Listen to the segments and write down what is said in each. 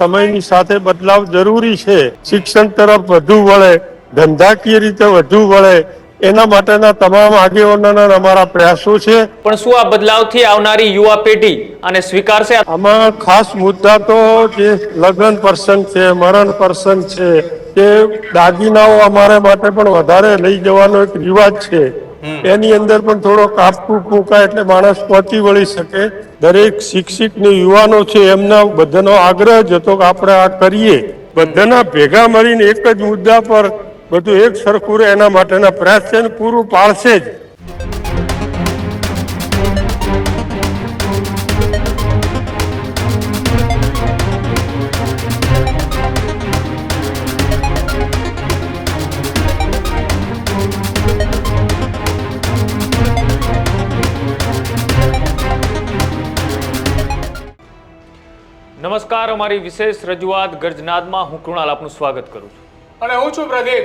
સમયની સાથે બદલાવ જરૂરી છે। શિક્ષણ તરફ વધુ વળે, ધંધાકીય રીતે વધુ વળે, એના માટેના તમામ આગેવાનોના અમારા પ્રયાસો છે। પણ શું આ બદલાવથી આવનારી યુવા પેઢી આને સ્વીકારશે? આમાં ખાસ મુદ્દા તો જે લગ્ન પ્રસંગ છે, મરણ પ્રસંગ છે, કે દાગીનાઓ અમારા માટે પણ વધારે લઈ જવાનો એક રિવાજ છે, એની અંદર પણ થોડો કાપકૂપ મુકાય એટલે માણસ પહોંચી વળી શકે। દરેક શિક્ષિત ને યુવાનો છે એમના બધાનો આગ્રહ જ હતો કે આપણે આ કરીએ, બધાના ભેગા મળીને એક જ મુદ્દા પર બધું એક સરખું રહે એના માટેના પ્રયાસ છે અને પૂરું પાડશે જ। નમસ્કાર, અમારી વિશેષ રજૂઆત ગર્જનાદમાં હું કૃણાલ આપનું સ્વાગત કરું છું અને હું છું પ્રદીપ।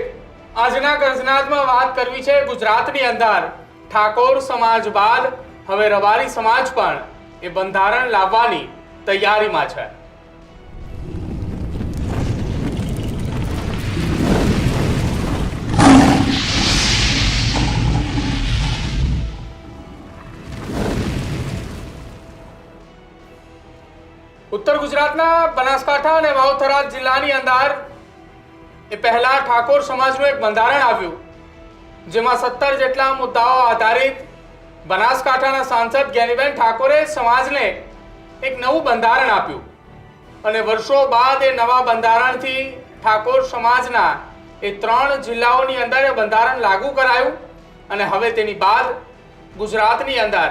આજના ગર્જનાદમાં વાત કરવી છે ગુજરાતની અંદર ઠાકોર સમાજ બાદ હવે રબારી સમાજ પણ એ બંધારણ લાવવાની તૈયારીમાં છે। ઉત્તર ગુજરાતના બનાસકાંઠા અને વાવ-થરાદ જિલ્લાની અંદર એ પહેલા ઠાકોર સમાજનું એક બંધારણ આવ્યું, જેમાં 17 જેટલા મુદ્દાઓ આધારિત બનાસકાંઠાના સાંસદ જ્ઞાનીબેન ઠાકોરે સમાજને એક નવું બંધારણ આપ્યું અને વર્ષો બાદ એ નવા બંધારણથી ઠાકોર સમાજના એ 3 જિલ્લાઓની અંદર એ બંધારણ લાગુ કરાયું અને હવે તેની બાદ ગુજરાતની અંદર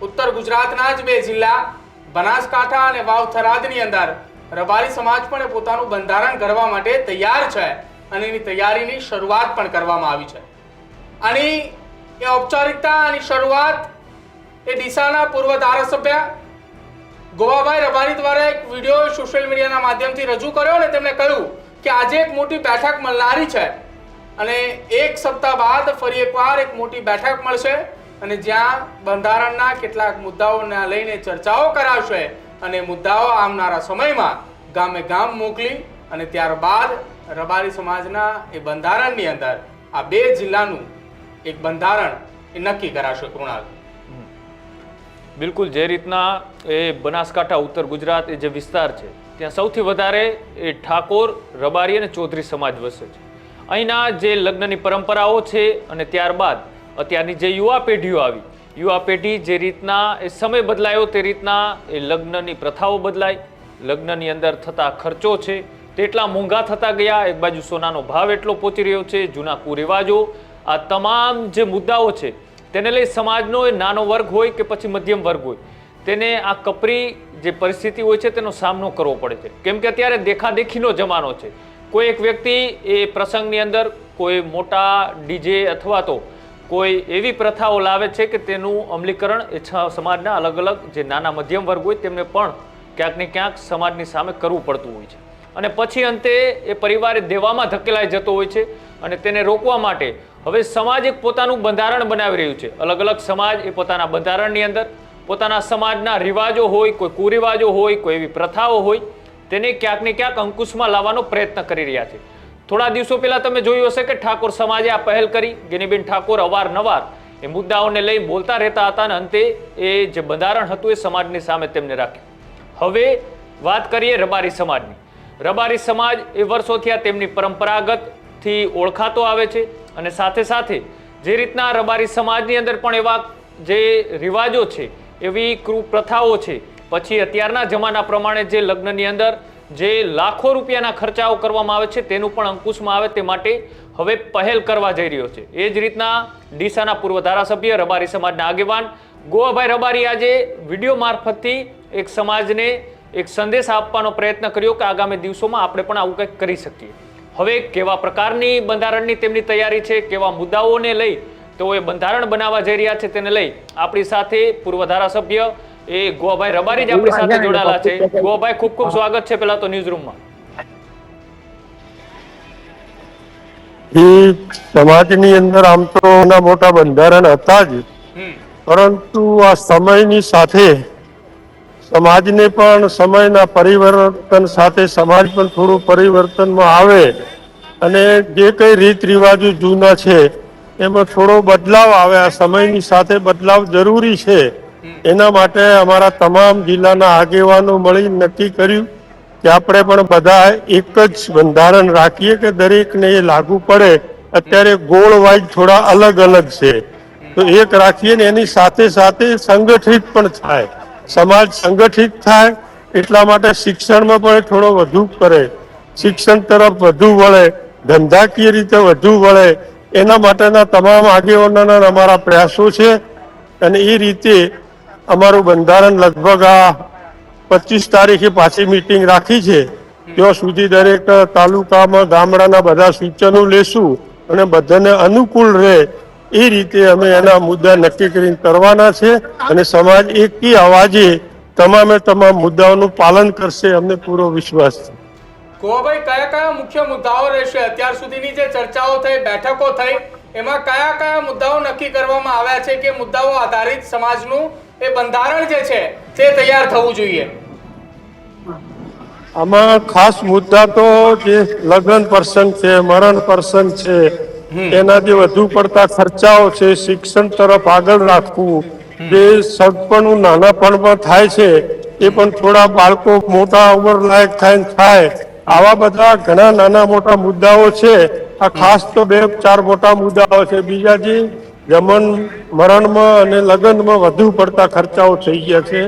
ઉત્તર ગુજરાતના જ 2 જિલ્લા બનાસકાંઠા અને વાવ-થરાદની અંદર રબારી સમાજ પણ પોતાનું બંધારણ કરવા માટે તૈયાર છે અને એની તૈયારીની શરૂઆત પણ કરવામાં આવી છે। આની એ ઔપચારિકતા અને શરૂઆત એ ડીસાના પૂર્વ ધારાસભ્ય ગોવાભાઈ રબારી દ્વારા એક વિડીયો સોશિયલ મીડિયાના માધ્યમથી રજૂ કર્યો અને તેમણે કહ્યું કે આજે એક મોટી બેઠક મળનારી છે અને એક સપ્તાહ બાદ ફરી એકવાર એક મોટી બેઠક મળશે અને જ્યાં બંધારણના કેટલાક મુદ્દાઓને લઈને ચર્ચાઓ કરાવશે અને મુદ્દાઓ આવનારા સમયમાં ગામે ગામ મોકલી અને ત્યારબાદ રબારી સમાજના એ બંધારણની અંદર આ 2 જિલ્લાનું એક બંધારણ એ નક્કી કરાશે। કૃણાલ, બિલકુલ જે રીતના એ બનાસકાંઠા ઉત્તર ગુજરાત એ જે વિસ્તાર છે ત્યાં સૌથી વધારે એ ઠાકોર, રબારી અને ચૌધરી સમાજ વસે છે। અહીંના જે લગ્નની પરંપરાઓ છે અને ત્યારબાદ અત્યારની જે યુવા પેઢીઓ આવી, યુવા પેઢી જે રીતના એ સમય બદલાયો તે રીતના એ લગ્નની પ્રથાઓ બદલાઈ, લગ્નની અંદર થતા ખર્ચો છે તેટલા મોંઘા થતા ગયા, એક બાજુ સોનાનો ભાવ એટલો પહોંચી રહ્યો છે, જૂના કુરિવાજો, આ તમામ જે મુદ્દાઓ છે તેને લઈ સમાજનો એ નાનો વર્ગ હોય કે પછી મધ્યમ વર્ગ હોય તેને આ કપરી જે પરિસ્થિતિ હોય છે તેનો સામનો કરવો પડે છે, કેમ કે અત્યારે દેખાદેખીનો જમાનો છે। કોઈ એક વ્યક્તિ એ પ્રસંગની અંદર કોઈ મોટા ડીજે અથવા તો કોઈ એવી પ્રથાઓ લાવે છે કે તેનું અમલીકરણ એ સમાજના અલગ અલગ જે નાના મધ્યમ વર્ગ હોય તેમને પણ ક્યાંક ને ક્યાંક સમાજની સામે કરવું પડતું હોય છે અને પછી અંતે એ પરિવારે દેવામાં ધકેલાઈ જતો હોય છે અને તેને રોકવા માટે હવે સમાજ એક પોતાનું બંધારણ બનાવી રહ્યું છે। અલગ અલગ સમાજ એ પોતાના બંધારણની અંદર પોતાના સમાજના રિવાજો હોય, કોઈ કુરિવાજો હોય, કોઈ એવી પ્રથાઓ હોય તેને ક્યાંક ને ક્યાંક અંકુશમાં લાવવાનો પ્રયત્ન કરી રહ્યા છે। થોડા દિવસો પહેલા તમે જોયું હશે કે ઠાકોર સમાજે આ પહેલ કરી, જ્ઞાનીબેન ઠાકોર અવારનવાર એ મુદ્દાઓને લઈ બોલતા રહેતા હતા અને અંતે એ જે બંધારણ હતું એ સમાજની સામે તેમને રાખ્યું। હવે વાત કરીએ રબારી સમાજની। રબારી સમાજ એ વર્ષોથી આ તેમની પરંપરાગતથી ઓળખાતો આવે છે અને સાથે સાથે જે રીતના રબારી સમાજની અંદર પણ એવા જે રિવાજો છે, એવી કુપ્રથાઓ છે, પછી અત્યારના જમાના પ્રમાણે જે લગ્નની અંદર જે લાખો રૂપિયાના ખર્ચાઓ કરવામાં આવે છે તેનું પણ અંકુશમાં આવે તે માટે હવે પહેલ કરવા જઈ રહ્યો છે। એ જ રીતના ડીસાના પૂર્વ ધારાસભ્ય રબારી સમાજના આગેવાન ગોવાભાઈ રબારી આજે વિડીયો મારફતથી એક સમાજને એક સંદેશ આપવાનો પ્રયત્ન કર્યો કે આગામી દિવસોમાં આપણે પણ આવું કંઈક કરી શકીએ। હવે કેવા પ્રકારની બંધારણની તેમની તૈયારી છે, કેવા મુદ્દાઓને લઈ તેઓ એ બંધારણ બનાવવા જઈ રહ્યા છે તેને લઈ આપણી સાથે પૂર્વ ધારાસભ્ય એ ગોવાભાઈ રબારી જ આપણી સાથે જોડાયેલા છે। ગોવાભાઈ, ખૂબ ખૂબ સ્વાગત છે પહેલા તો ન્યૂઝ રૂમમાં। સમાજની અંદર આમ તો મોટા બંધારણ હતા જ, પરંતુ આ સમયની સાથે સમાજને પણ સમયના પરિવર્તન સાથે સમાજ પણ થોડું પરિવર્તનમાં આવે અને જે કઈ રીત રિવાજો જૂના છે એમાં થોડો બદલાવ આવે. આ સમયની સાથે બદલાવ જરૂરી છે. એના માટે અમારા તમામ જિલ્લાના આગેવાનો મળી નક્કી કર્યું કે આપણે પણ બધા એક જ બંધારણ રાખીએ કે દરેકને એ લાગુ પડે. અત્યારે ગોળ વાઇઝ થોડા અલગ અલગ છે તો એક રાખીએ ને એની સાથે સાથે સંગઠિત પણ થાય, સમાજ સંગઠિત થાય. એટલા માટે શિક્ષણમાં પણ થોડો વધુ કરે, શિક્ષણ તરફ વધુ વળે, ધંધાકીય રીતે વધુ વળે. એના માટેના તમામ આગેવાનોના અમારા પ્રયાસો છે અને એ રીતે અમારું બંધારણ લગભગ આ 25 તારીખે પાછી મીટિંગ રાખી છે. ત્યાં સુધી દરેક તાલુકામાં ગામડાના બધા સૂચનો લેશું અને બધાને અનુકૂળ રહે એ રીતે અમે એના મુદ્દા નક્કી કરીને કરવાના છે અને સમાજ એકી અવાજે તમામે તમામ મુદ્દાઓનું પાલન કરશે, અમને પૂરો વિશ્વાસ છે. ગોવાભાઈ, કયા કયા મુખ્ય મુદ્દાઓ રહેશે? અત્યાર સુધીની જે ચર્ચાઓ થઈ, બેઠકો થઈ, એમાં કયા કયા મુદ્દાઓ નક્કી કરવામાં આવ્યા છે કે મુદ્દાઓ આધારિત સમાજનું એ બંધારણ જે છે તે તૈયાર થવું જોઈએ? આમાં ખાસ મુદ્દા તો જે લગ્ન પ્રસંગ છે, મરણ પ્રસંગ છે, એના જે વધુ પડતા ખર્ચાઓ છે, શિક્ષણ તરફ આગળ રાખવું, જે સગપણું નાનાપણમાં થાય છે એ પણ થોડા બાળકો મોટા ઉંમર લાયક થાય. આવા બધા ઘણા નાના મોટા મુદ્દાઓ છે. આ ખાસ તો 2-4 મોટા મુદ્દાઓ છે. બીજા જે જમણ મરણમાં અને લગ્નમાં વધુ પડતા ખર્ચાઓ થઈ ગયા છે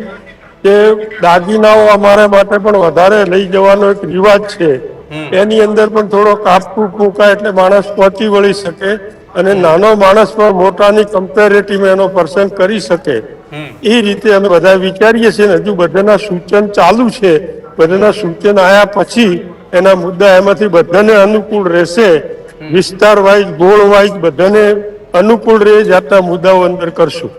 કે દાગીનાઓ અમારા માટે પણ વધારે લઈ જવાનો એક રિવાજ છે. એની અંદર પણ થોડો કાપકૂપ મુકાય એટલે માણસ પહોંચી વળી શકે અને નાનો માણસ પણ મોટાની કમ્પેરેટિવમાં એનો પર્સન કરી શકે. એ રીતે અમે બધા વિચારીએ છીએ ને હજુ બધાના સૂચન ચાલુ છે. બધાના સૂચન આવ્યા પછી એના મુદ્દા એમાંથી બધાને અનુકૂળ રહેશે. વિસ્તાર વાઇઝ, ગોળ વાઇઝ બધાને અનુકૂળ રહે જાતના મુદ્દાઓ અંદર કરશું.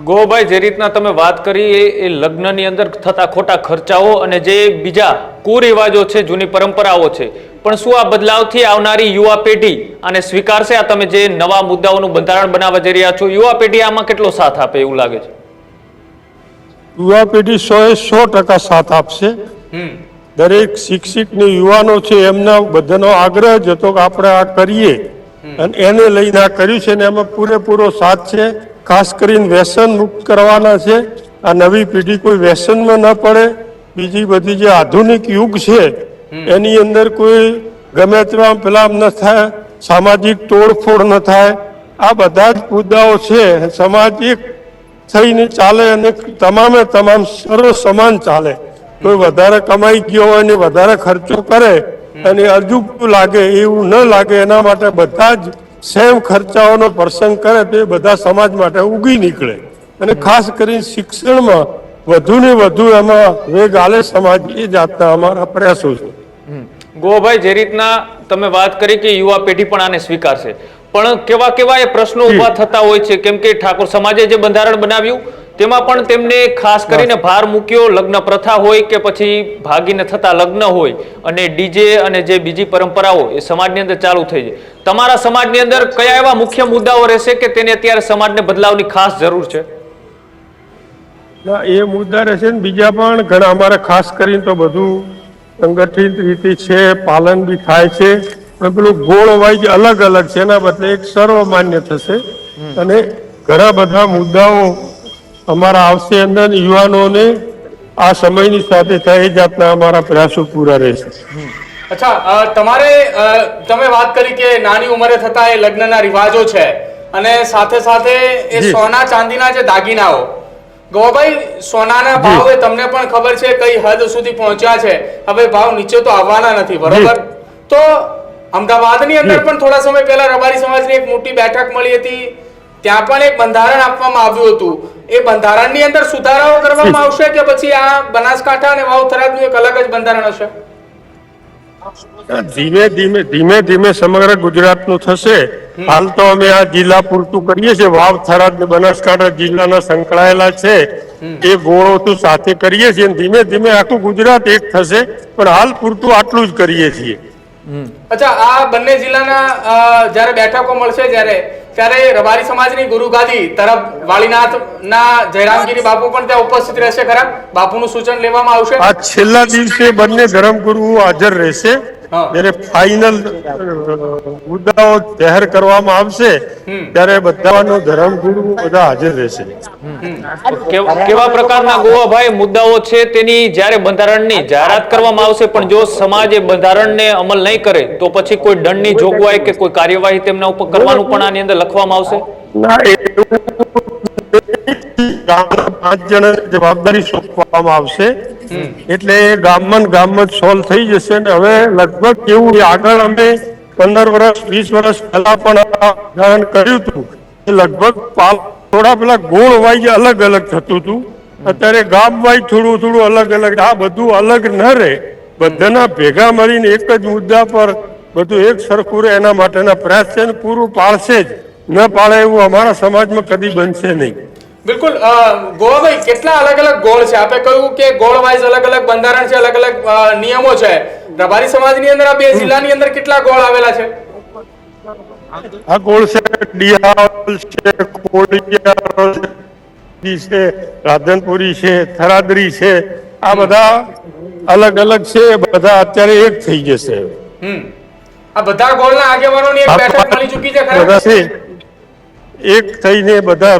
ગોભાઈ, જે રીતના તમે વાત કરી એ લગ્નની અંદર થતા ખોટા ખર્ચાઓ અને જે બીજા કુરિવાજો છે, જૂની પરંપરાઓ છે, પણ શું આ બદલાવથી આવનારી યુવા પેઢી આને સ્વીકારશે? આ તમે જે નવા મુદ્દાઓનું બંધારણ બનાવવા જઈ રહ્યા છો, યુવા પેઢી આમાં કેટલો સાથ આપે એવું લાગે છે? યુવા પેઢી 100% સાથ આપશે. દરેક શિક્ષિત ને યુવાનો છે એમના બધાનો આગ્રહ જ હતો કે આપણે આ કરીએ અને એને લઈને આ કર્યું છે ને એમાં પૂરેપૂરો સાથ છે. ખાસ કરીને વ્યસન મુક્ત કરવાના છે. આ નવી પેઢી કોઈ વ્યસનમાં ન પડે. બીજી બધી જે આધુનિક યુગ છે એની અંદર કોઈ ગમે તેવા પેલા ન થાય, સામાજિક તોડફોડ ન થાય. આ બધા જ મુદ્દાઓ છે. સમાજ એક થઈને ચાલે અને તમામે તમામ સર્વ સમાન ચાલે. કોઈ વધારે કમાઈ ગયો હોય ને વધારે ખર્ચો કરે અને અજુગતું લાગે એવું ન લાગે એના માટે બધા જ સેમ ખર્ચાઓનો પ્રસંગ કરે તો એ બધા સમાજ માટે ઉગી નીકળે. અને ખાસ કરીને શિક્ષણમાં વધુ ને વધુ એમાં વેગ આલે સમાજ, એ જાતના અમારા પ્રયાસો છે. ગોભાઈ, જે રીતના તમે વાત કરી કે યુવા પેઢી પણ આને સ્વીકારશે, પણ કેવા કેવા એ પ્રશ્નો ઉભા થતા હોય છે? કેમ કે ઠાકોર સમાજે જે બંધારણ બનાવ્યું તેમાં પણ તેમને ખાસ કરીને ભાર મૂક્યો. લગ્ન પ્રથા હોય કે પછી ભાગીને થતા લગ્ન હોય અને ડીજે અને જે બીજી પરંપરાઓ એ સમાજની અંદર ચાલુ થઈ જાય. તમારા સમાજની અંદર કયા એવા મુખ્ય મુદ્દાઓ રહેશે કે તેને અત્યારે સમાજને બદલાવની ખાસ જરૂર છે? એ મુદ્દા રહેશે ને બીજા પણ ઘણા અમારે ખાસ કરીને તો બધું સંગઠિત રીતે છે, પાલન બી થાય છે. પેલું ગોળ વાઇઝ અલગ અલગ છે, એના બદલે એક સર્વમાન્ય થશે અને ઘણા બધા મુદ્દાઓ અમારા આવશે અંદર. યુવાનોને આ સમયની સાથે થાય જાતના અમારા પ્રયાસો પૂરા રહેશે. અચ્છા, તમે વાત કરી કે નાની ઉંમરે થતા એ લગ્નના રિવાજો છે અને સાથે સાથે એ સોના ચાંદીના જે દાગીનાઓ. ગોભાઈ, સોનાના ભાવ એ તમને પણ ખબર છે કઈ હદ સુધી પહોંચ્યા છે. હવે ભાવ નીચે તો આવવાના નથી, બરોબર? તો અમદાવાદની અંદર પણ થોડા સમય પહેલા રબારી સમાજની એક મોટી બેઠક મળી હતી. ત્યાં પણ એક બંધારણ આપવામાં આવ્યું હતું. એ બંધારણની અંદર સુધારાઓ કરવામાં આવશે કે પછી આ બનાસકાંઠા અને વાવ થરાદનું એક અલગ જ બંધારણ હશે? ધીમે ધીમે સમગ્ર ગુજરાતનું થશે. હાલ તો અમે આ જિલ્લા પૂરતું કરીએ છીએ. વાવ થરાદ ને બનાસકાંઠા જિલ્લાના સંકળાયેલા છે એ ગોળો તો સાથે કરીએ છીએ. ધીમે ધીમે આખું ગુજરાત એક થશે, પણ હાલ પૂરતું આટલું જ કરીએ છીએ. અચ્છા, આ બંને જિલ્લાના જ્યારે બેઠકો મળશે, જ્યારે ત્યારે રબારી સમાજની ગુરુગાદી તરફ વાળીનાથના જયરામગીરી બાપુ પણ ત્યાં ઉપસ્થિત રહેશે ખરા? બાપુનું સૂચન લેવામાં આવશે? આ છેલ્લા દિવસે બંને ધર્મગુરુઓ હાજર રહેશે. હા. જ્યારે ફાઇનલ મુદ્દાઓ જાહેર કરવામાં આવશે ત્યારે બધાનો ધર્મગુરુ બધા હાજર રહેશે. કેવા પ્રકારના ગોવાભાઈ મુદ્દાઓ છે તેની જ્યારે બંધારણની જાહેરાત કરવામાં આવશે, પણ જો સમાજ એ બંધારણને અમલ નહીં કરે તો પછી કોઈ દંડની જોગવાઈ કે કોઈ કાર્યવાહી તેમના ઉપર કરવાનું પણ આની અંદર લખવામાં આવશે? ના, એવું ગામના 5 જણ જવાબદારી સોંપવામાં આવશે. એટલે ગામમાં જ સોલ્વ થઈ જશે. ને હવે લગભગ કેવું આગળ અમે 15 વર્ષ 20 વર્ષ પહેલા પણ ઉદાહરણ કર્યું હતું કે લગભગ થોડા પેલા ગોળ વાઇઝ અલગ અલગ થતું હતું. અત્યારે ગામ વાઇઝ થોડું અલગ અલગ. આ બધું અલગ ન રહે, બધાના ભેગા મળીને એક જ મુદ્દા પર બધું એક સરખું રહે એના માટેના પ્રયાસ છે. પૂરું પાડશે જ, ન પાડે એવું અમારા સમાજમાં કદી બનશે નહીં. બિલકુલ. ગોવાભાઈ, કેટલા અલગ અલગ ગોળ છે? આપે કહ્યું કે ગોળ વાઇઝ અલગ અલગ બંધારણ છે, અલગ અલગ નિયમો છે. રબારી સમાજની અંદર આ 2 જિલ્લાની અંદર કેટલા ગોળ આવેલા છે? આ ગોળ છે, ડિયાલ છે, કોડિયાર છે, રાધનપુરી છે, થરાદરી છે. આ બધા અલગ અલગ છે. બધા અત્યારે એક થઈ જશે. આ બધા ગોળના આગેવાનોની એક બેઠક મળી ચૂકી છે ખરા? બધા છે એક થઈને બધા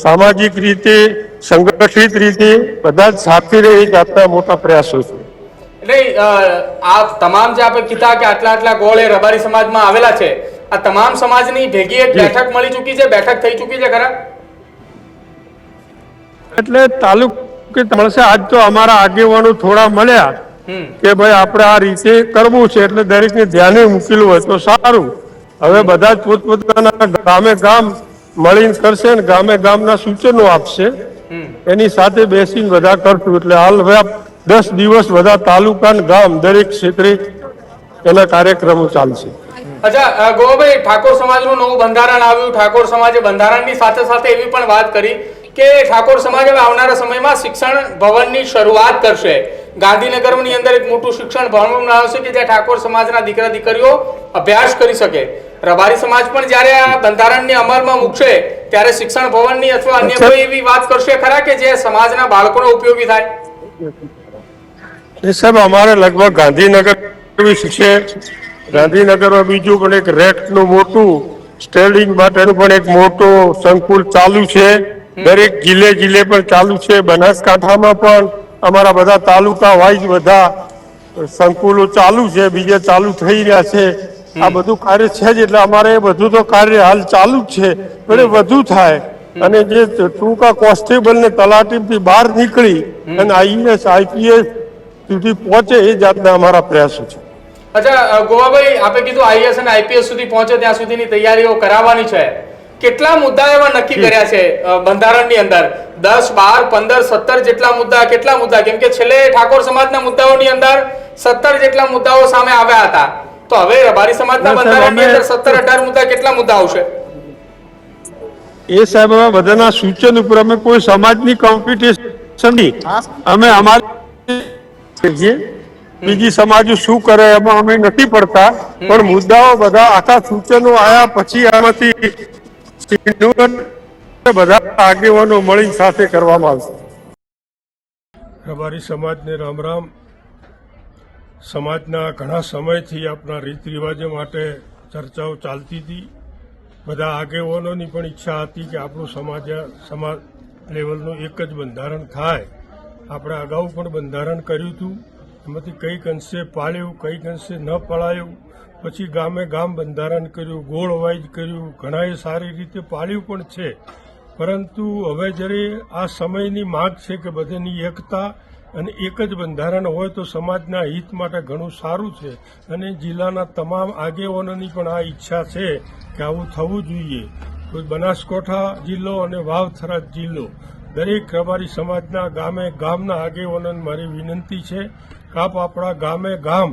સામાજિક રીતે સંગઠિત રીતે બધા જ સાથે રહે એ જાતના મોટા પ્રયાસો છે. એટલે આ તમામ જે આપણે કીધા કે આટલા ગોળ એ રબારી સમાજમાં આવેલા છે, આ તમામ સમાજની ભેગી એક બેઠક મળી ચૂકી છે, બેઠક થઈ ચૂકી છે ખરા? એટલે તાલુકે મળશે. આજ તો અમારા આગેવાનો થોડા મળ્યા કે ભાઈ આપણે આ રીતે કરવું છે, એટલે દરેકને ધ્યાને મૂકેલું હોય તો સારું. હવે બધા જ પોતપોતાના ગામે ગામ મળીને કરશે ને ગામે ગામના સૂચનો આપશે. એની સાથે બેસીને બધા કરશું. એટલે હાલ હવે 10 દિવસ બધા તાલુકા ગામ દરેક ક્ષેત્રે એના કાર્યક્રમો ચાલશે. અચ્છા ગોવાભાઈ, ઠાકોર સમાજનું નવું બંધારણ આવ્યું. ઠાકોર સમાજે બંધારણની સાથે સાથે એવી પણ વાત કરી કે ઠાકોર સમાજ હવે આવનારા સમયમાં શિક્ષણ ભવનની શરૂઆત કરશે. ગાંધીનગરની અંદર એક મોટું શિક્ષણ ભવન બનાવશે કે જ્યાં ઠાકોર સમાજના દીકરા દીકરીઓ અભ્યાસ કરી શકે. રબારી સમાજ પણ જ્યારે આ બંધારણને અમલમાં મૂકશે ત્યારે શિક્ષણ ભવનની અથવા અન્ય કોઈ એવી વાત કરશે ખરા કે જે સમાજના બાળકોને ઉપયોગી થાય? એ સાહેબ, અમારે લગભગ ગાંધીનગર છે. ગાંધીનગરમાં બીજું પણ એક રેક્ટનું મોટું સ્ટેન્ડિંગ માટેનું પણ એક મોટો સંકુલ ચાલુ છે. દરેક જિલ્લે પણ ચાલુ છે. બનાસકાંઠામાં પણ અમારા બધા તાલુકા વાઇઝ બધા સંકુલો ચાલુ છે, બીજે ચાલુ થઈ રહ્યા છે. આ બધું કાર્ય છે જ. એટલે અમારે બધું તો કાર્ય હાલ ચાલુ જ છે, પણ એ વધુ થાય અને જે ટૂંકા કોન્સ્ટેબલ ને તલાટીથી બહાર નીકળી અને આઈએએસ આઈપીએસ સુધી પહોંચે એ જાતના અમારા પ્રયાસો છે. અચ્છા ગોવાભાઈ, આપે કીધું આઈએએસ અને આઈપીએસ સુધી પહોંચે ત્યાં સુધીની તૈયારીઓ કરાવવાની છે. કેટલા મુદ્દા એવા નક્કી કર્યા છે બંધારણની અંદર? 10, 12, 15, 17 જેટલા મુદ્દા. કેટલા મુદ્દા? કેમ કે છેલ્લે ઠાકોર સમાજના મુદ્દાઓની અંદર 17 જેટલા મુદ્દાઓ સામે આવ્યા હતા. તો હવે રબારી સમાજના બંધારણની અંદર 17, 18 મુદ્દા. કેટલા મુદ્દા આવશે? એ સાહેબ હવે બધાના સૂચન ઉપર અમે કોઈ સમાજની કોમ્પિટિશન નહીં. અમે અમારી બીજી સમાજો શું કરે એમાં અમે નથી પડતા, પણ મુદ્દાઓ બધા આખા સૂચનો આવ્યા પછી આમાંથી બધા આગેવાનો મળી સાથે કરવામાં આવશે. રબારી સમાજને રામ રામ. સમાજના ઘણા સમયથી આપણા રીત રિવાજો માટે ચર્ચાઓ ચાલતી હતી. બધા આગેવાનોની પણ ઈચ્છા હતી કે આપણું સમાજ લેવલનું એક જ બંધારણ થાય. આપણે અગાઉ પણ બંધારણ કર્યું હતું, એમાંથી કંઈક અંશે પાળ્યું, કંઈક અંશે ન પળાયું. પછી ગામે ગામ બંધારણ કર્યું, ગોળ વાઇઝ કર્યું, ઘણાએ સારી રીતે પાળ્યું પણ છે. પરંતુ હવે જ્યારે આ સમયની માંગ છે કે બધાની એકતા અને એક જ બંધારણ હોય તો સમાજના હિત માટે ઘણું સારું છે. અને જિલ્લાના તમામ આગેવાનોની પણ આ ઈચ્છા છે કે આવું થવું જોઈએ. તો બનાસકાંઠા જિલ્લો અને વાવ-થરાદ જિલ્લો દરેક રબારી સમાજના ગામે ગામના આગેવાનોને મારી વિનંતી છે કે આપ આપણા ગામે ગામ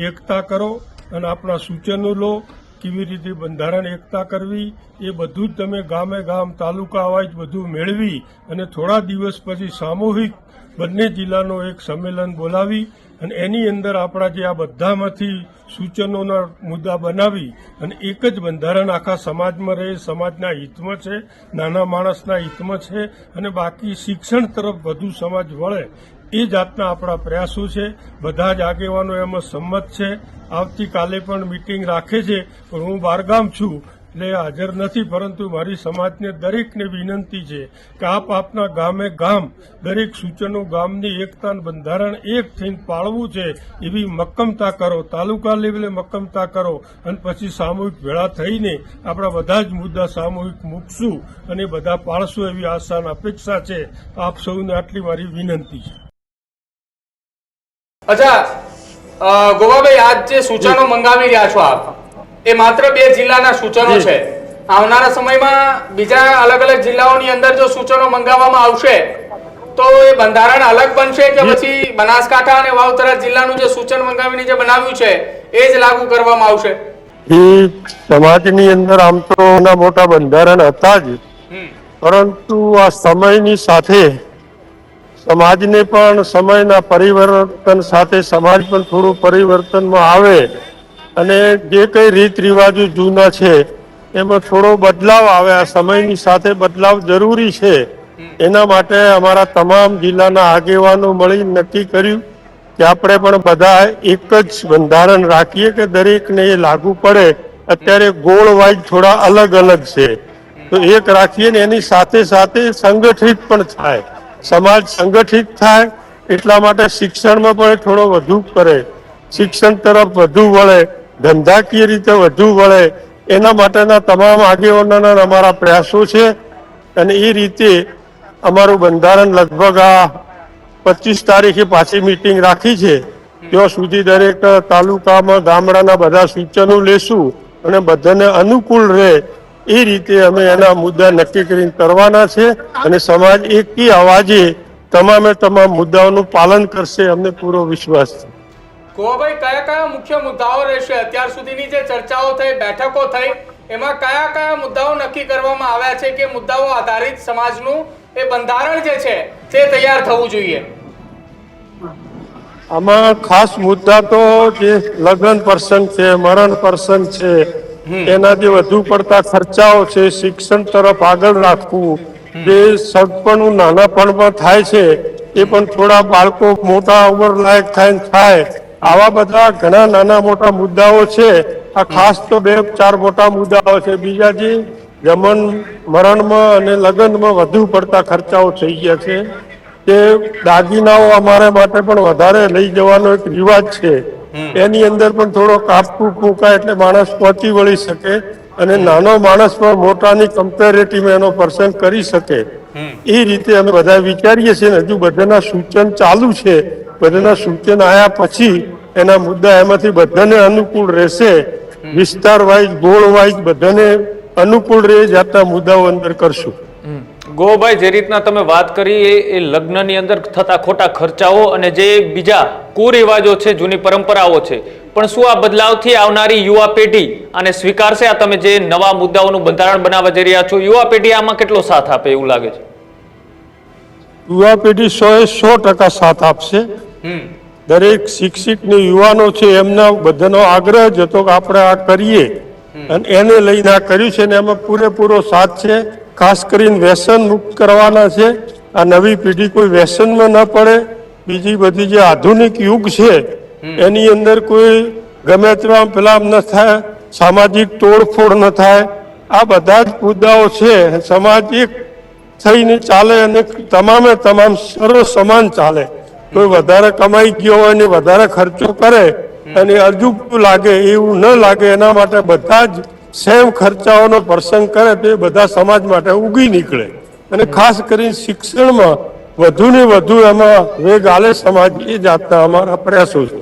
એકતા કરો અને આપણા સૂચનો લો. કેવી રીતે બંધારણ એકતા કરવી એ બધું જ તમે ગામે ગામ તાલુકા વાઇઝ બધું મેળવી અને થોડા દિવસ પછી સામૂહિક બંને જિલ્લાનો એક સંમેલન બોલાવી અને એની અંદર આપણા જે આ બધામાંથી સૂચનોના મુદ્દા બનાવી અને એક જ બંધારણ આખા સમાજમાં રહે, સમાજના હિતમાં છે, નાના માણસના હિતમાં છે અને બાકી શિક્ષણ તરફ વધુ સમાજ વળે એ જાતના આપણા પ્રયાસો છે. બધા જ આગેવાનો એમાં સંમત છે. આવતીકાલે પણ મીટિંગ રાખે છે, પણ હું બહારગામ છું એટલે હાજર નથી, પરંતુ મારી સમાજને દરેકને વિનંતી છે કે આપ આપના ગામે ગામ દરેક સૂચનો ગામની એકતા બંધારણ એક થઈને પાળવું છે એવી મક્કમતા કરો, તાલુકા લેવલે મક્કમતા કરો અને પછી સામૂહિક ભેળા થઈને આપણા બધા જ મુદ્દા સામૂહિક મૂકશું અને બધા પાળશું એવી આશા અને અપેક્ષા છે. આપ સૌને આટલી મારી વિનંતી છે. અચ્છા ગોવાભાઈ, આજ જે સૂચનો મંગાવી રહ્યા છો આપ, એ માત્ર 2 જિલ્લાના સૂચનો છે. આવનારા સમયમાં બીજા અલગ અલગ જિલ્લાઓની અંદર જો સૂચનો મંગાવવામાં આવશે તો એ બંધારણ અલગ બનશે કે પછી બનાસકાંઠા અને વાવથરા જિલ્લાનું જે સૂચન મંગાવીને જે બનાવ્યું છે એ જ લાગુ કરવામાં આવશે? એ સમાજની અંદર આમ તો નાના મોટા બંધારણ હતા જ, પરંતુ આ સમયની સાથે સમાજને પણ સમયના પરિવર્તન સાથે સમાજ પણ થોડું પરિવર્તનમાં આવે અને જે કઈ રીત રિવાજો જૂના છે એમાં થોડો બદલાવ આવે. આ સમયની સાથે બદલાવ જરૂરી છે. એના માટે અમારા તમામ જિલ્લાના આગેવાનો મળી નક્કી કર્યું કે આપણે પણ બધા એક જ બંધારણ રાખીએ કે દરેકને એ લાગુ પડે. અત્યારે ગોળ વાઇઝ થોડા અલગ અલગ છે, તો એક રાખીએ ને એની સાથે સાથે સંગઠિત પણ થાય, સમાજ સંગઠિત થાય. એટલા માટે શિક્ષણમાં પણ થોડો વધુ કરે, શિક્ષણ તરફ વધુ વળે, ધંધાકીય રીતે વધુ વળે. એના માટેના તમામ આગેવાનોના અમારા પ્રયાસો છે અને એ રીતે અમારું બંધારણ લગભગ આ 25 તારીખે પાછી મીટિંગ રાખી છે. ત્યાં સુધી દરેક તાલુકામાં ગામડાના બધા સૂચનો લેશું અને બધાને અનુકૂળ રહે એ રીતે અમે એના મુદ્દા નક્કી કરીને કરવાના છે અને સમાજ એકી અવાજે તમામે તમામ મુદ્દાઓનું પાલન કરશે, અમને પૂરો વિશ્વાસ છે. ગોવાભાઈ, કયા કયા મુખ્ય મુદ્દાઓ રહેશે? અત્યાર સુધીની જે ચર્ચાઓ થઈ, બેઠકો થઈ, એમાં કયા કયા મુદ્દાઓ નક્કી કરવામાં આવ્યા છે કે મુદ્દાઓ આધારિત સમાજનું એ બંધારણ જે છે તે તૈયાર થવું જોઈએ? આમાં ખાસ મુદ્દા તો જે લગ્ન પ્રસંગ છે, મરણ પ્રસંગ છે, એના જે વધુ પડતા ખર્ચાઓ છે, શિક્ષણ તરફ આગળ રાખવું, જે સગપણું નાનાપણમાં થાય છે એ પણ થોડા બાળકો મોટા ઉંમર લાયક થાય. આવા બધા ઘણા નાના મોટા મુદ્દાઓ છે. આ ખાસ તો 2-4 મોટા મુદ્દાઓ છે. બીજા જે જમણ મરણમાં અને લગ્નમાં વધુ પડતા ખર્ચાઓ થઈ ગયા છે, કે દાગીનાઓ અમારા માટે પણ વધારે લઈ જવાનો એક રિવાજ છે. એની અંદર પણ થોડો કાપકૂપ મૂકાય એટલે માણસ પહોંચી વળી શકે અને નાનો માણસ પણ મોટાની કમ્પેરેટિવમાં એનો પ્રસંગ કરી શકે. એ રીતે અમે બધા વિચારીએ છીએ. હજુ બધાના સૂચન ચાલુ છે. બધાના સૂચન આવ્યા પછી એના મુદ્દા એમાંથી બધાને અનુકૂળ રહેશે. વિસ્તાર વાઇઝ, ગોળ વાઇઝ બધાને અનુકૂળ રહે જાતના મુદ્દાઓ અંદર કરશું. ગોભાઈ, જે રીતના તમે વાત કરી એ લગ્નની અંદર થતા ખોટા ખર્ચાઓ અને જે બીજા કુરિવાજો છે, જૂની પરંપરાઓ છે, પણ શું આ બદલાવથી આવનારી યુવા પેઢી આને સ્વીકારશે? આ તમે જે નવા મુદ્દાઓનું બંધારણ બનાવવા જઈ રહ્યા છો, યુવા પેઢી આમાં કેટલો સાથ આપે એવું લાગે છે? યુવા પેઢી 100% સાથ આપશે. દરેક શિક્ષિત ને યુવાનો છે એમના બધાનો આગ્રહ જ હતો કે આપણે આ કરીએ અને એને લઈને આ કર્યું છે ને એમાં પૂરેપૂરો સાથ છે. ખાસ કરીને વ્યસન મુક્ત કરવાના છે. આ નવી પેઢી કોઈ વ્યસનમાં ન પડે. બીજી બધી જે આધુનિક યુગ છે એની અંદર કોઈ ગમે તેવા પેલા ન થાય, સામાજિક તોડફોડ ન થાય. આ બધા જ મુદ્દાઓ છે. સમાજ એક થઈને ચાલે અને તમામે તમામ સર્વ સમાન ચાલે. કોઈ વધારે કમાઈ ગયો હોય ને વધારે ખર્ચો કરે અને અજુગતું લાગે એવું ન લાગે, એના માટે બધા જ સેમ ખર્ચાઓનો પ્રસંગ કરે તો એ બધા સમાજ માટે ઉગી નીકળે. અને ખાસ કરીને શિક્ષણમાં વધુ ને વધુ એમાં વેગ આલે સમાજ, એ જાતના અમારા પ્રયાસો છે.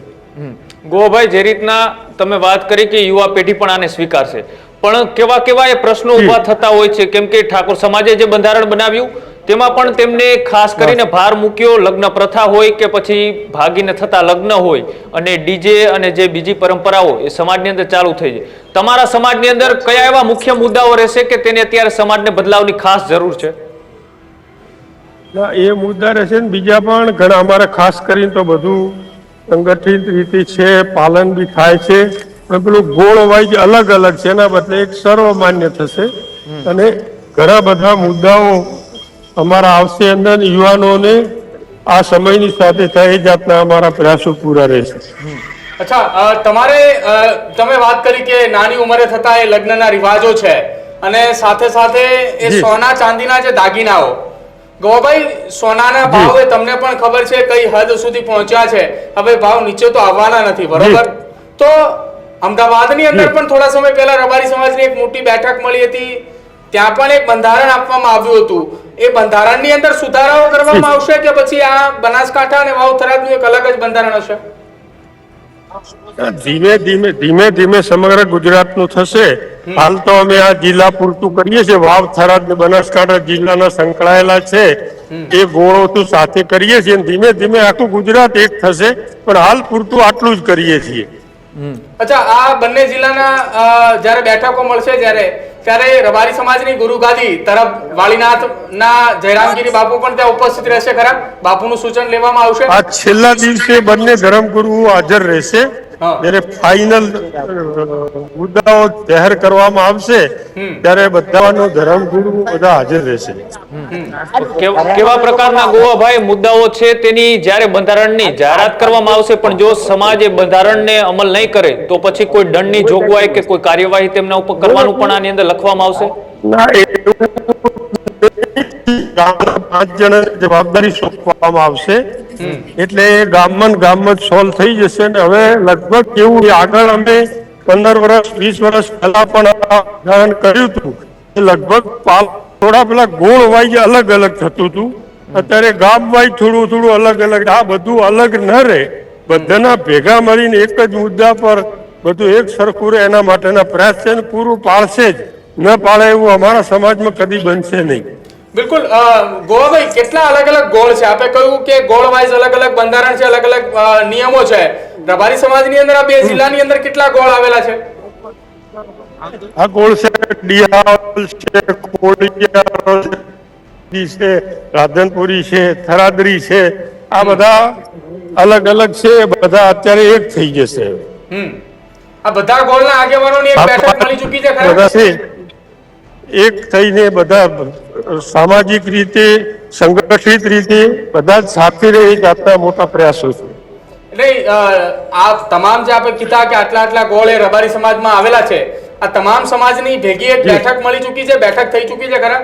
ગોભાઈ, જે રીતના તમે વાત કરી કે યુવા પેઢી પણ આને સ્વીકારશે, પણ કેવા કેવા એ પ્રશ્નો ઉભા થતા હોય છે? કેમ કે ઠાકોર સમાજે જે બંધારણ બનાવ્યું તેમાં પણ તેમને ખાસ કરીને ભાર મૂક્યો, લગ્ન પ્રથા હોય કે પછી ભાગીને થતા લગ્ન હોય અને ડીજે અને જે બીજી પરંપરાઓ એ સમાજની અંદર ચાલુ થઈ જાય. તમારા સમાજની અંદર કયા એવા મુખ્ય મુદ્દાઓ રહેશે કે તેને અત્યારે સમાજને બદલાવની ખાસ જરૂર છે? ના, એ મુદ્દા રહેશે ને બીજા પણ ઘણા. અમારે ખાસ કરીને તો બધું સંગઠિત રીતે છે, પાલન બી થાય છે, અને પેલું ગોળ વાઇઝ અલગ અલગ છે, એના બદલે એક સર્વમાન્ય થશે અને ઘણા બધા મુદ્દાઓ અમારા આવશે અંદર યુવાનોને આ સમયની સાથે થાય એ જાતના અમારા પ્રયાસો પૂરા રહેશે. અચ્છા, તમે વાત કરી કે નાની ઉંમરે થતા એ લગ્નના રિવાજો છે અને સાથે સાથે એ સોના ચાંદીના જે દાગીનાઓ, ગોવાભાઈ, સોનાના ભાવ એ તમને પણ ખબર છે કઈ હદ સુધી પહોંચ્યા છે. હવે ભાવ નીચે તો આવવાના નથી, બરોબર? તો અમદાવાદની અંદર પણ થોડા સમય પહેલા રબારી સમાજની એક મોટી બેઠક મળી હતી, ત્યાં પણ એક બંધારણ આપવામાં આવ્યું હતું. એ બંધારણની અંદર સુધારાઓ કરવામાં આવશે કે પછી આ બનાસકાંઠા અને વાવ થરાદનું એક અલગ જ બંધારણ હશે? ધીમે ધીમે સમગ્ર ગુજરાતનું થશે. હાલ તો અમે આ જિલ્લા પૂરતું કરીએ છીએ. વાવ, થરાદ ને બનાસકાંઠા જિલ્લાના સંકળાયેલા છે એ ગોળો સાથે કરીએ છીએ. ધીમે ધીમે આખું ગુજરાત એક થશે, પણ હાલ પૂરતું આટલું જ કરીએ છીએ. અચ્છા, આ બંને જિલ્લાના જ્યારે બેઠકો મળશે ત્યારે રબારી સમાજની ગુરુગાદી તરફ વાલીનાથના જયરામગીરી બાપુ પણ ત્યાં ઉપસ્થિત રહેશે ખરા? બાપુનું સૂચન લેવામાં આવશે? આ છેલ્લા દિવસે બંને ધર્મગુરુઓ હાજર રહેશે. જ્યારે ફાઇનલ મુદ્દાઓ જાહેર કરવામાં આવશે ત્યારે બધાનો ધર્મગુરુ બધા હાજર રહેશે. કેવા પ્રકારના ગોવાભાઈ મુદ્દાઓ છે તેની જ્યારે બંધારણની જાહેરાત કરવામાં આવશે, પણ જો સમાજ એ બંધારણને અમલ નહીં કરે તો પછી કોઈ દંડની જોગવાઈ કે કોઈ કાર્યવાહી તેમના ઉપર કરવાનું પણ આની અંદર લખવામાં આવશે? ના, ગામના 5 જણા જવાબદારી સોંપવામાં આવશે એટલે ગામમાં સોલ્વ થઈ જશે. ને હવે લગભગ કેવું, આગળ અમે 15 વર્ષ 20 વર્ષ પહેલા પણ ઉદાહરણ કર્યું હતું, લગભગ થોડા પેલા ગોળ વાઇઝ અલગ અલગ થતું હતું. અત્યારે ગામ વાઇઝ થોડું અલગ અલગ. આ બધું અલગ ન રહે, બધાના ભેગા મળીને એક જ મુદ્દા પર બધું એક સરખું રહે એના માટેના પ્રયાસ છે. પૂરું પાળશે જ, ન પાળે એવું અમારા સમાજમાં કદી બનશે નહીં. બિલકુલ. ગોવાભાઈ, કેટલા અલગ અલગ ગોળ છે? આપણે કહ્યું કે ગોળ વાઇઝ અલગ અલગ બંધારણ છે, અલગ અલગ નિયમો છે. રબારી સમાજની અંદર આ બે જિલ્લાની અંદર કેટલા ગોળ આવેલા છે? આ ગોળ છે, ડિયાલ છે, કોળિયા છે, રાધનપુરી છે, થરાદરી છે. આ બધા અલગ અલગ છે, બધા અત્યારે એક થઈ જશે. આ બધા ગોળના આગેવાનોની એક બેઠક મળી ચૂકી છે ખરા? એક થઈને બધા સામાજિક રીતે, સંગઠિત રીતે બધા જ સાથે રહે એ જાતના મોટા પ્રયાસો છે. એટલે આ તમામ જે આપણે કીધા કે આટલા ગોળ એ રબારી સમાજમાં આવેલા છે, આ તમામ સમાજની ભેગી એક બેઠક મળી ચૂકી છે, બેઠક થઈ ચૂકી છે ખરા?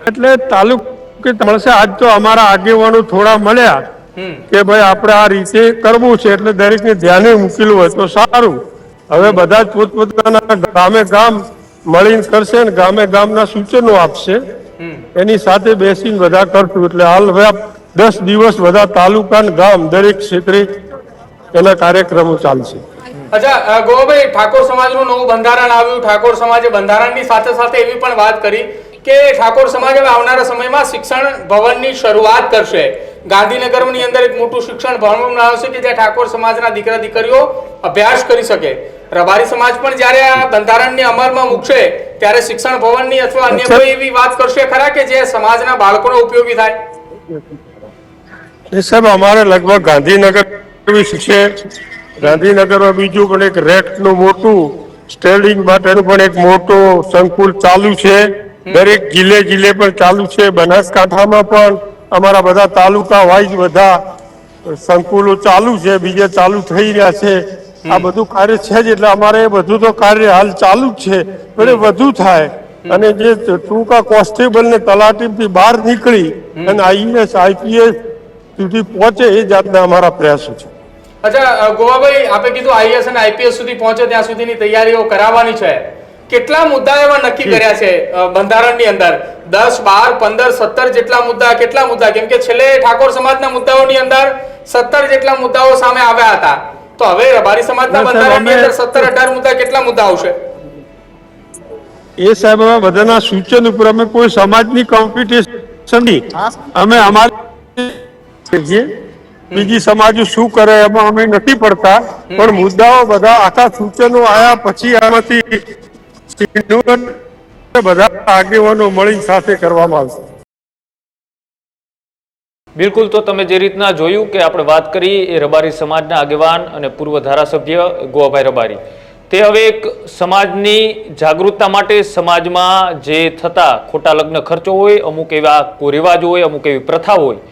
એટલે તાલુકે મળશે. આજ તો અમારા આગેવાનો થોડા મળ્યા કે ભાઈ આપણે આ રીતે કરવું છે, એટલે દરેકને ધ્યાને મૂકેલું હોય તો સારું. હવે બધા જ પોતપોતાના ગામે ગામ મળીને કરશે ને ગામે ગામના સૂચનો આપશે, એની સાથે બેસીને બધા કરશું. એટલે હાલ હવે 10 દિવસ બધા તાલુકા ને ગામ દરેક ક્ષેત્રે એના કાર્યક્રમો ચાલશે. અચ્છા ગોવાભાઈ, ઠાકોર સમાજનું નવું બંધારણ આવ્યું. ઠાકોર સમાજે બંધારણની સાથે સાથે એવી પણ વાત કરી કે ઠાકોર સમાજ હવે આવનારા સમયમાં શિક્ષણ ભવનની શરૂઆત કરશે. ગાંધીનગરની અંદર એક મોટું શિક્ષણ ભવન બનાવશે કે જ્યાં ઠાકોર સમાજના દીકરા દીકરીઓ અભ્યાસ કરી શકે. રબારી સમાજ પણ જ્યારે આ બંધારણને અમલમાં મૂકશે ત્યારે શિક્ષણ ભવનની અથવા અન્ય કોઈ એવી વાત કરશે ખરા કે જે સમાજના બાળકોને ઉપયોગી થાય? એ સાહેબ, અમારે લગભગ ગાંધીનગર છે, ગાંધીનગરમાં બીજું પણ એક રેક્ટનું મોટું સ્ટેન્ડિંગ માટેનું પણ એક મોટો સંકુલ ચાલુ છે. દરેક જિલ્લે પણ ચાલુ છે. બનાસકાંઠામાં પણ અમારા બધા તાલુકા વાઇઝ બધા સંકુલો ચાલુ છે, બીજા ચાલુ થઈ રહ્યા છે. આ બધું કાર્ય છે જ, એટલે અમારે બધું તો કાર્ય હાલ ચાલુ જ છે, પણ વધુ થાય અને જે ટૂંકા કોન્સ્ટેબલ ને તલાટીથી બહાર નીકળી અને આઈએએસ આઈપીએસ સુધી પહોંચે એ જાતના અમારા પ્રયાસો છે. અચ્છા ગોવાભાઈ, આપણે કીધું આઈએએસ અને આઈપીએસ સુધી પહોંચે ત્યાં સુધીની તૈયારીઓ કરાવવાની છે. કેટલા મુદ્દા એવા નક્કી કર્યા છે બંધારણની અંદર? 10, 12, 15, 17 જેટલા મુદ્દા. કેટલા મુદ્દા? કેમ કે છેલ્લે ઠાકોર સમાજના મુદ્દાઓની અંદર 17 જેટલા મુદ્દાઓ સામે આવ્યા હતા. તો હવે રબારી સમાજના બંધારણની અંદર 17, 18 મુદ્દા, કેટલા મુદ્દા આવશે? એ સાહેબ બધાના સૂચન ઉપર અમે કોઈ સમાજની કોમ્પિટિશન નહીં, અમે અમારી બીજી સમાજો શું કરે એમાં અમે નથી પડતા, પણ મુદ્દાઓ બધા આખા સૂચનો આવ્યા પછી આમાંથી બધા આગેવાનો મળી સાથે કરવામાં આવશે. બિલકુલ, તો તમે જે રીતના જોયું કે આપણે વાત કરી એ રબારી સમાજના આગેવાન અને પૂર્વ ધારાસભ્ય ગોવાભાઈ રબારી, તે હવે એક સમાજની જાગૃતતા માટે સમાજમાં જે થતા ખોટા લગ્ન ખર્ચો હોય, અમુક એવા કુરિવાજો હોય, અમુક એવી પ્રથા હોય,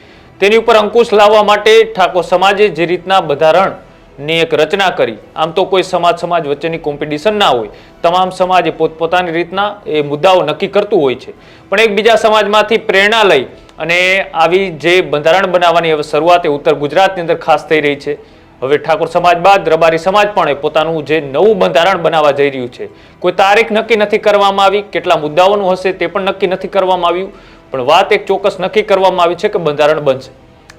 તેની ઉપર અંકુશ લાવવા માટે ઠાકોર સમાજે જે રીતના બંધારણની એક રચના કરી. આમ તો કોઈ સમાજ વચ્ચેની કોમ્પિટિશન ના હોય, તમામ સમાજ એ પોતપોતાની રીતના એ મુદ્દાઓ નક્કી કરતું હોય છે, પણ એક બીજા સમાજમાંથી પ્રેરણા લઈ અને આવી જે બંધારણ બનાવવાની હવે શરૂઆત એ ઉત્તર ગુજરાતની અંદર ખાસ થઈ રહી છે. હવે ઠાકોર સમાજ બાદ રબારી સમાજ પણ એ પોતાનું જે નવું બંધારણ બનાવવા જઈ રહ્યું છે. કોઈ તારીખ નક્કી નથી કરવામાં આવી, કેટલા મુદ્દાઓનું હશે તે પણ નક્કી નથી કરવામાં આવ્યું, પણ વાત એક ચોક્કસ નક્કી કરવામાં આવી છે કે બંધારણ બનશે.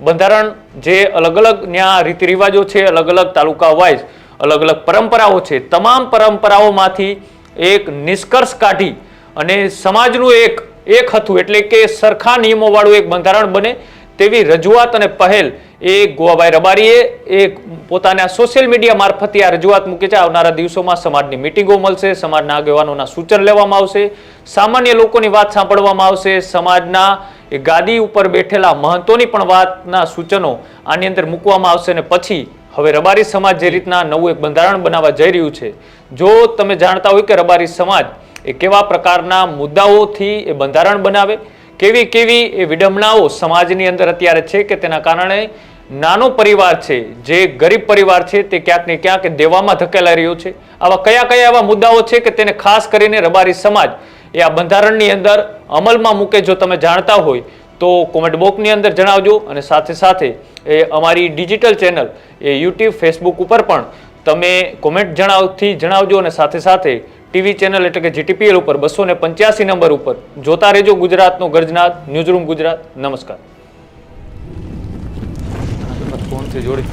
બંધારણ જે અલગ અલગ ન્યા રીતિ રિવાજો છે, અલગ અલગ તાલુકા વાઇઝ અલગ અલગ પરંપરાઓ છે, તમામ પરંપરાઓમાંથી એક નિષ્કર્ષ કાઢી અને સમાજનું એક હતું, એટલે કે સરખા નિયમોવાળું એક બંધારણ બને તેવી રજૂઆત અને પહેલ એ ગોવાભાઈ રબારીએ એ પોતાના સોશિયલ મીડિયા મારફતે આ રજૂઆત મૂકી છે. આવનારા દિવસોમાં સમાજની મિટિંગો મળશે, સમાજના આગેવાનોના સૂચન લેવામાં આવશે, સામાન્ય લોકોની વાત સાંભળવામાં આવશે, સમાજના એ ગાદી ઉપર બેઠેલા મહંતોની પણ વાતના સૂચનો આની અંદર મૂકવામાં આવશે. અને પછી હવે રબારી સમાજ જે રીતના નવું એક બંધારણ બનાવવા જઈ રહ્યું છે, જો તમે જાણતા હોય કે રબારી સમાજ એ કેવા પ્રકારના મુદ્દાઓથી એ બંધારણ બનાવે, કેવી એ વિડંબનાઓ સમાજની અંદર અત્યારે છે કે તેના કારણે નાનો પરિવાર છે, જે ગરીબ પરિવાર છે, તે ક્યાંક ને ક્યાંક દેવામાં ધકેલાઈ રહ્યો છે. આવા કયા એવા મુદ્દાઓ છે કે તેને ખાસ કરીને રબારી સમાજ એ આ બંધારણની અંદર અમલમાં મૂકે? જો તમે જાણતા હોય તો કોમેન્ટ બોક્સની અંદર જણાવજો, અને સાથે સાથે એ અમારી ડિજિટલ ચેનલ એ યુટ્યુબ, ફેસબુક ઉપર પણ તમે કોમેન્ટ જણાવજો, અને સાથે સાથે ટીવી ચેનલ એટલે કે જીટીપીએલ ઉપર 285 નંબર ઉપર જોતા રહેજો ગુજરાતનો ગર્જનાદ ન્યૂઝરૂમ ગુજરાત. નમસ્કાર. ફોનથી જોડી